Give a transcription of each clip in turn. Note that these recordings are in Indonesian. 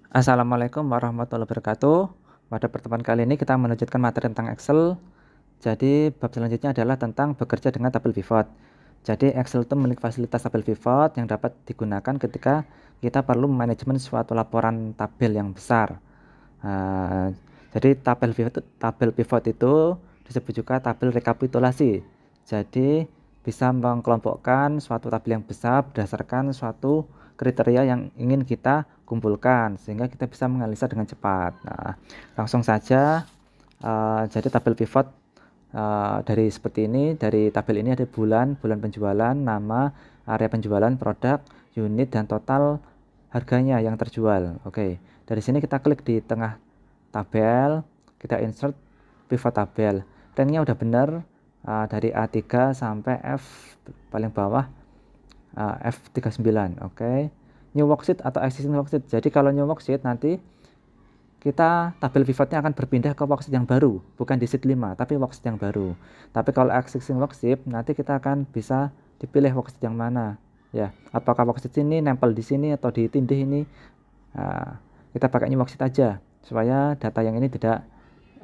Assalamualaikum warahmatullahi wabarakatuh. Pada pertemuan kali ini kita melanjutkan materi tentang Excel. Jadi bab selanjutnya adalah tentang bekerja dengan tabel pivot. Jadi Excel itu memiliki fasilitas tabel pivot yang dapat digunakan ketika kita perlu manajemen suatu laporan tabel yang besar. Jadi tabel pivot itu disebut juga tabel rekapitulasi. Jadi bisa mengelompokkan suatu tabel yang besar berdasarkan suatu kriteria yang ingin kita kumpulkan sehingga kita bisa menganalisa dengan cepat. Nah, langsung saja. Jadi tabel pivot dari seperti ini. Dari tabel ini ada bulan penjualan, nama, area penjualan, produk, unit, dan total harganya yang terjual. Oke, dari sini kita klik di tengah tabel, kita insert pivot tabel. Ranknya udah benar, dari A3 sampai F paling bawah, F39. Oke, new worksheet atau existing worksheet. Jadi kalau new worksheet nanti kita tabel pivotnya akan berpindah ke worksheet yang baru, bukan di sheet 5 tapi worksheet yang baru. Tapi kalau existing worksheet nanti kita akan bisa dipilih worksheet yang mana ya, apakah worksheet ini nempel di sini atau ditindih ini. Kita pakai new worksheet aja supaya data yang ini tidak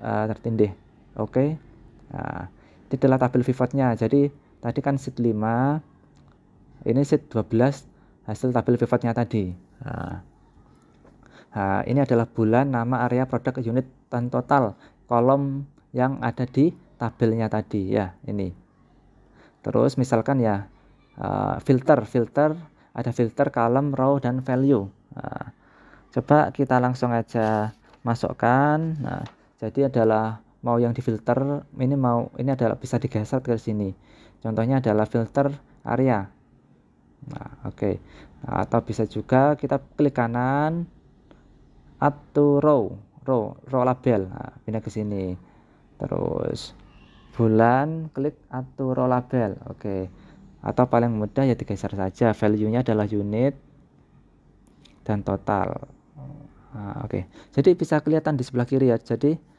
tertindih. Oke. Ini adalah tabel pivotnya. Jadi tadi kan sheet 5, ini sheet 12 hasil tabel pivotnya tadi. Ini adalah bulan, nama, area, produk, unit, dan total kolom yang ada di tabelnya tadi ya, ini. Terus misalkan ya, filter ada filter, column, row, dan value. Coba kita langsung aja masukkan. Jadi adalah mau yang difilter ini adalah bisa digeser ke sini. Contohnya adalah filter area. Oke. Atau bisa juga kita klik kanan, add to row label. Pindah ke sini. Terus bulan, klik add to row label. Oke. Atau paling mudah ya digeser saja. Value-nya adalah unit dan total. Oke. Jadi bisa kelihatan di sebelah kiri ya. Jadi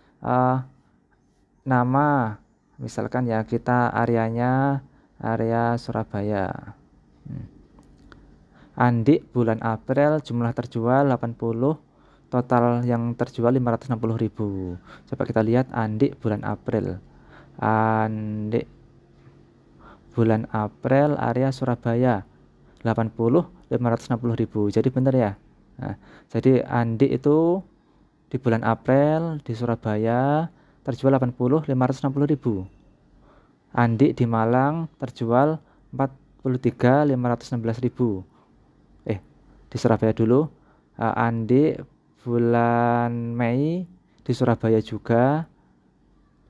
nama, misalkan ya kita areanya area Surabaya. Andi bulan April, jumlah terjual 80, total yang terjual 560.000. Coba kita lihat Andi bulan April. Andi bulan April area Surabaya 80, 560.000. Jadi benar ya. Jadi Andi itu di bulan April di Surabaya terjual 80, 560.000. Andi di Malang terjual 43, 516.000. Di Surabaya dulu. Andi bulan Mei di Surabaya juga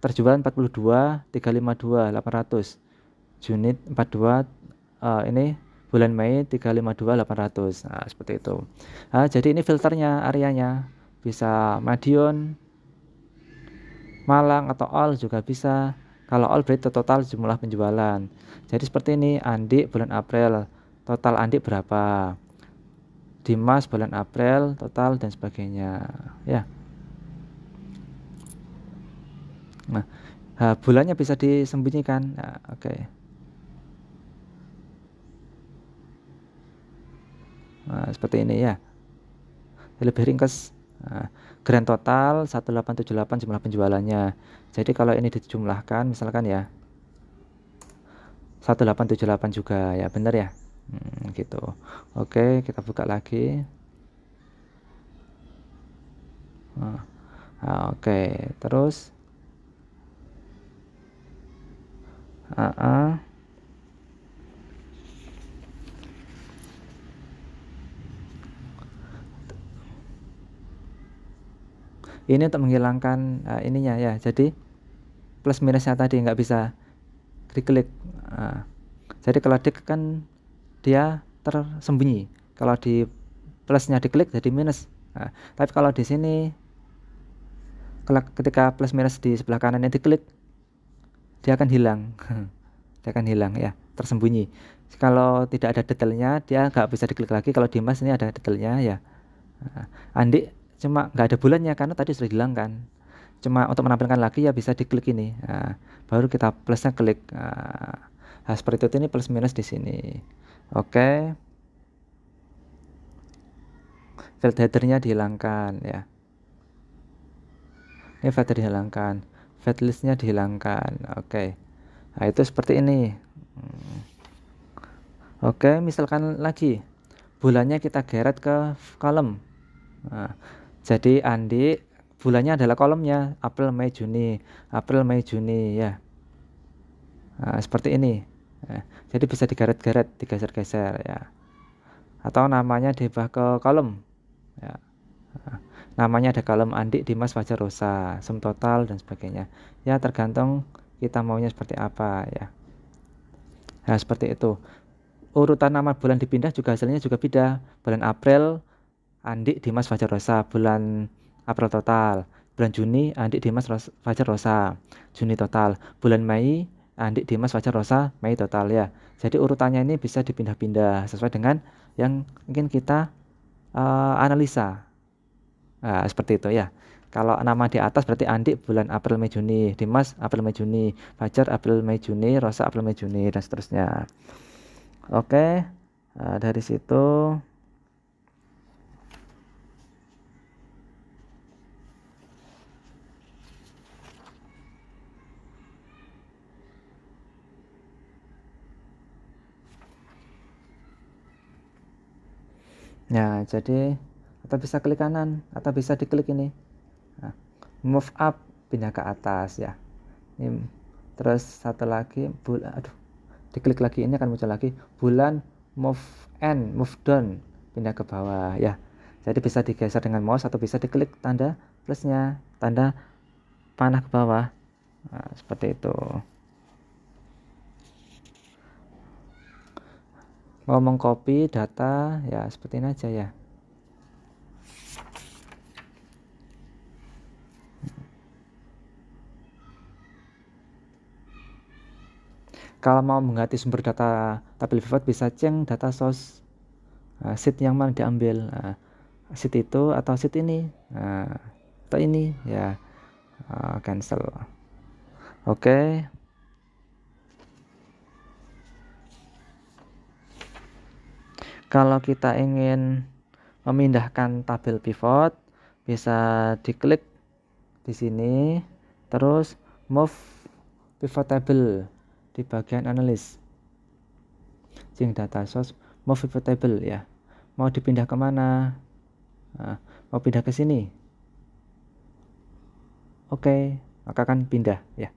terjual 42, 352, 800. Unit 42, ini bulan Mei 352, 800. Seperti itu. Jadi ini filternya, areanya bisa Madiun, Malang, atau all juga bisa. Kalau all berarti total jumlah penjualan. Jadi seperti ini, Andi bulan April, total Andi berapa, Dimas bulan April total, dan sebagainya ya. Nah, bulannya bisa disembunyikan. Oke. Nah, seperti ini ya, lebih ringkas. Grand total 1878 jumlah penjualannya. Jadi kalau ini dijumlahkan misalkan ya 1878 juga ya, benar ya. Gitu. Oke, kita buka lagi. Oke, terus ini untuk menghilangkan ininya ya. Jadi plus minusnya tadi nggak bisa diklik. Jadi kalau diklik kan dia tersembunyi. Kalau di plusnya diklik jadi minus. Tapi kalau di sini ketika plus minus di sebelah kanannya diklik, dia akan hilang. Dia akan hilang ya, tersembunyi. Kalau tidak ada detailnya dia nggak bisa diklik lagi. Kalau di Mas ini ada detailnya ya. Andi cuma nggak ada bulannya karena tadi sudah hilang kan. Cuma untuk menampilkan lagi ya bisa diklik ini. Baru kita plusnya klik. Seperti itu, ini plus minus di sini. Oke. field headernya dihilangkan ya. Ini header dihilangkan, field listnya dihilangkan. Oke, nah itu seperti ini. Oke, misalkan lagi bulannya kita geret ke kolom. Nah, jadi Andi bulannya adalah kolomnya April, Mei, Juni, April, Mei, Juni ya. Nah, seperti ini. Nah, jadi bisa digeret-geret, digeser-geser ya. Atau namanya diubah ke kolom ya. Nah, namanya ada kolom Andi, Dimas, Fajar, Rosa, sum total dan sebagainya. Ya tergantung kita maunya seperti apa ya. Nah, seperti itu. Urutan nama bulan dipindah juga hasilnya juga beda. Bulan April Andi, Dimas, Fajar, Rosa, bulan April total. Bulan Juni Andi, Dimas, Fajar, Rosa, Juni total. Bulan Mei Andi, Dimas, Fajar, Rosa, Mei total ya. Jadi urutannya ini bisa dipindah-pindah sesuai dengan yang ingin kita analisa. Nah, seperti itu ya. Kalau nama di atas berarti Andi bulan April, Mei, Juni, Dimas April, Mei, Juni, Fajar April, Mei, Juni, Rosa April, Mei, Juni dan seterusnya. Oke, dari situ ya, jadi atau bisa klik kanan atau bisa diklik ini. Nah, move up, pindah ke atas ya. Ini terus satu lagi diklik lagi, ini akan muncul lagi bulan, move end, move down, pindah ke bawah ya. Jadi bisa digeser dengan mouse atau bisa diklik tanda plusnya, tanda panah ke bawah. Nah, seperti itu. Mau mengcopy data ya seperti ini aja ya. Kalau mau mengganti sumber data tabel pivot bisa cek data source, sheet yang mana diambil, sheet itu atau sheet ini, atau ini ya, cancel. Oke. Kalau kita ingin memindahkan tabel pivot bisa diklik di sini, terus move pivot table di bagian analis, change data source, move pivot table ya. Mau dipindah kemana? Nah, mau pindah ke sini. Oke, maka akan pindah ya.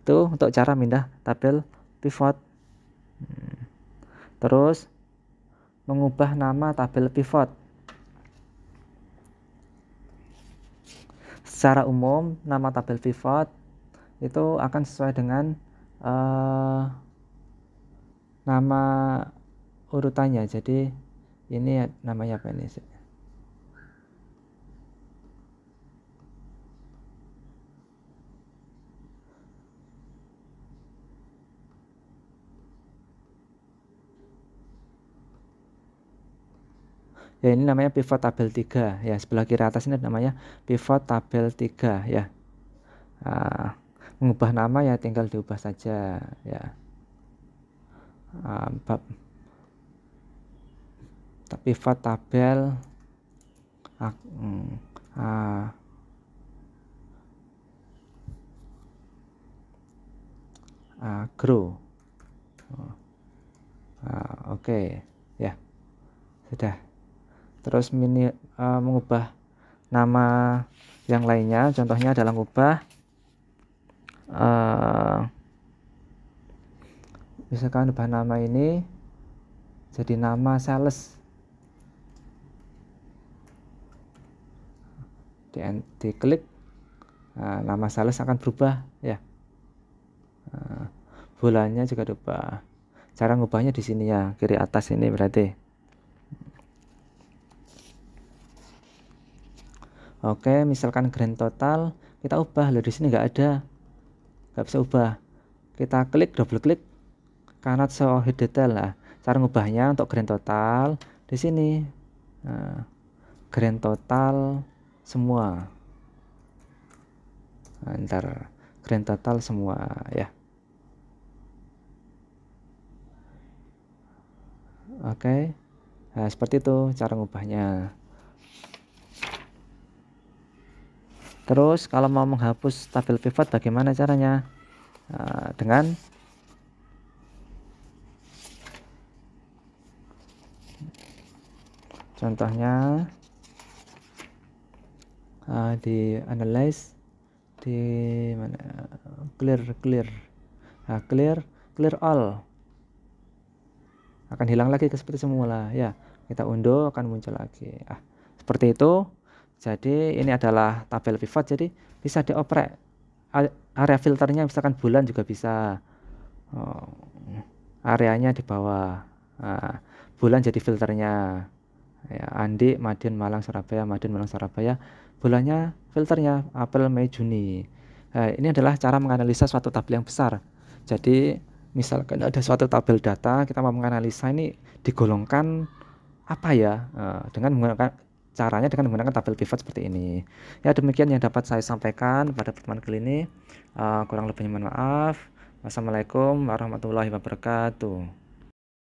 Itu untuk cara pindah tabel pivot. Terus mengubah nama tabel pivot. Secara umum nama tabel pivot itu akan sesuai dengan nama urutannya. Jadi ini namanya apa ini? Ya, ini namanya pivot tabel 3 ya. Sebelah kiri atas ini namanya pivot tabel 3 ya. Mengubah nama ya tinggal diubah saja ya. Pivot tabel grow. Oke ya, sudah. Terus mengubah nama yang lainnya, contohnya adalah mengubah misalkan ubah nama ini jadi nama sales, diklik, nama sales akan berubah ya. Bulannya juga berubah. Cara ngubahnya di sini ya, kiri atas ini berarti. Oke, misalkan grand total kita ubah, loh di sini nggak ada, nggak bisa ubah. Kita klik, double klik, cannot show head detail lah. Cara ngubahnya untuk grand total di sini, grand total semua. Ntar grand total semua ya. Oke, nah seperti itu cara ngubahnya. Terus kalau mau menghapus tabel pivot bagaimana caranya? Dengan contohnya di analyze, di mana, clear all, akan hilang lagi seperti semula ya. Kita undo akan muncul lagi. Seperti itu. Jadi ini adalah tabel pivot, jadi bisa dioprek. Area filternya misalkan bulan juga bisa, areanya di bawah. Bulan jadi filternya ya, Andi, Madiun, Malang, Surabaya, Madiun, Malang, Surabaya. Bulannya filternya April, Mei, Juni. Ini adalah cara menganalisa suatu tabel yang besar. Jadi misalkan ada suatu tabel data, kita mau menganalisa ini digolongkan apa ya, dengan menggunakan caranya dengan menggunakan tabel pivot seperti ini. Ya, demikian yang dapat saya sampaikan pada pertemuan kali ini. Kurang lebihnya mohon maaf. Wassalamualaikum warahmatullahi wabarakatuh.